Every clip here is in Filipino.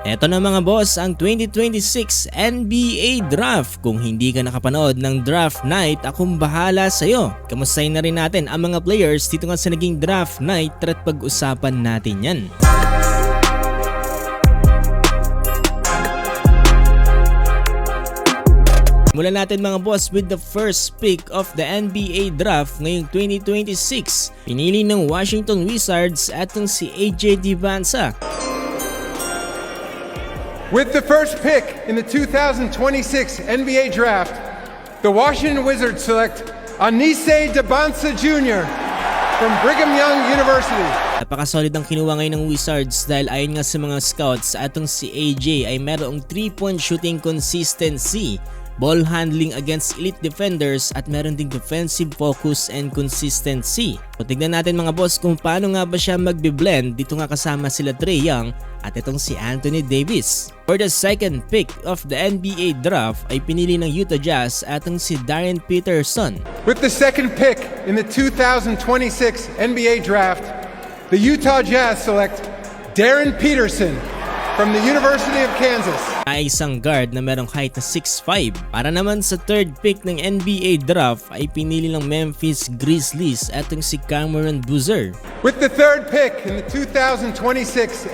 Eto na mga boss ang 2026 NBA Draft. Kung hindi ka nakapanood ng Draft Night, akong bahala sa'yo. Kamustahin na rin natin ang mga players dito nga sa naging Draft Night at pag-usapan natin yan. Mula natin mga boss with the first pick of the NBA Draft ngayong 2026. Pinili ng Washington Wizards atong si AJ Dybantsa. With the first pick in the 2026 NBA Draft, the Washington Wizards select Anise Dybantsa Jr. from Brigham Young University. Napakasolid ang kinuha ngayon ng Wizards dahil ayon nga sa mga scouts atong si AJ ay merong 3-point shooting consistency, ball handling against elite defenders at meron ding defensive focus and consistency. So tignan natin mga boss kung paano nga ba siya magbe-blend. Dito nga kasama sila Trae Young at itong si Anthony Davis. For the second pick of the NBA Draft ay pinili ng Utah Jazz atong si Darren Peterson. With the second pick in the 2026 NBA Draft, the Utah Jazz select Darren Peterson from the University of Kansas. Ay isang guard na merong height na 6'5". Para naman sa third pick ng NBA Draft ay pinili ng Memphis Grizzlies atong si Cameron Boozer. With the third pick in the 2026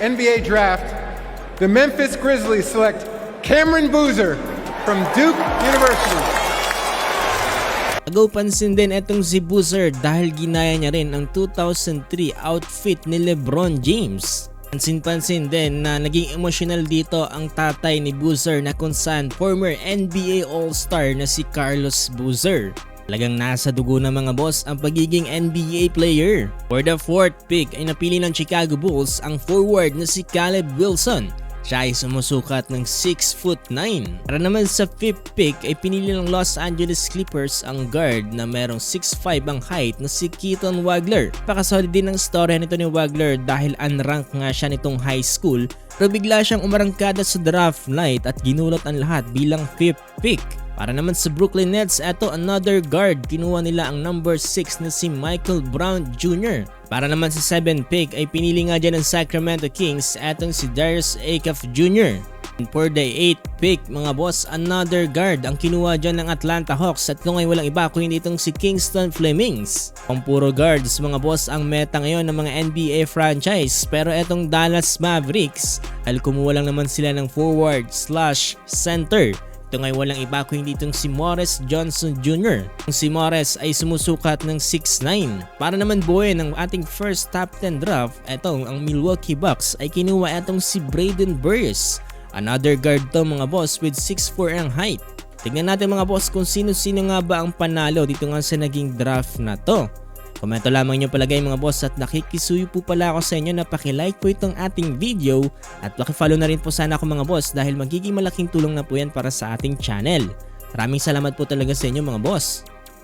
NBA Draft, the Memphis Grizzlies select Cameron Boozer from Duke University. Agaw pansin din itong si Boozer dahil ginaya niya rin ang 2003 outfit ni LeBron James. Pansin-pansin din na naging emotional dito ang tatay ni Boozer na kung saan former NBA All-Star na si Carlos Boozer. Talagang nasa dugo ng mga boss ang pagiging NBA player. For the fourth pick ay napili ng Chicago Bulls ang forward na si Caleb Wilson. Siya ay sumusukat ng 6'9". Para naman sa fifth pick ay pinili ng Los Angeles Clippers ang guard na merong 6'5" ang height na si Keaton Wagler. Pakasolid din ang story nito ni Wagler dahil unranked nga siya nitong high school pero bigla siyang umarangkada sa draft night at ginulat ang lahat bilang fifth pick. Para naman sa Brooklyn Nets, eto another guard, kinuha nila ang number 6 na si Michael Brown Jr. Para naman sa 7th pick ay pinili nga dyan ng Sacramento Kings etong si Darius Acuff Jr. And for the 8th pick mga boss, another guard ang kinuha dyan ng Atlanta Hawks at ito ngayon walang iba kundi itong si Kingston Flemings. Pang puro guards mga boss ang meta ngayon ng mga NBA franchise pero etong Dallas Mavericks ay kumuha lang naman sila ng forward/center. Ito ngayon walang iba kundi itong si Morris Johnson Jr. Ang si Morris ay sumusukat ng 6'9". Para naman buuin ng ating first top 10 draft, etong ang Milwaukee Bucks ay kinuha etong si Braden Burris. Another guard to mga boss with 6'4" ang height. Tignan natin mga boss kung sino-sino nga ba ang panalo dito nga sa naging draft na to. Komento lamang nyo palagay mga boss at nakikisuyo po pala ako sa inyo na pakilike po itong ating video at pakifollow na rin po sana ako mga boss dahil magiging malaking tulong na po yan para sa ating channel. Maraming salamat po talaga sa inyo mga boss.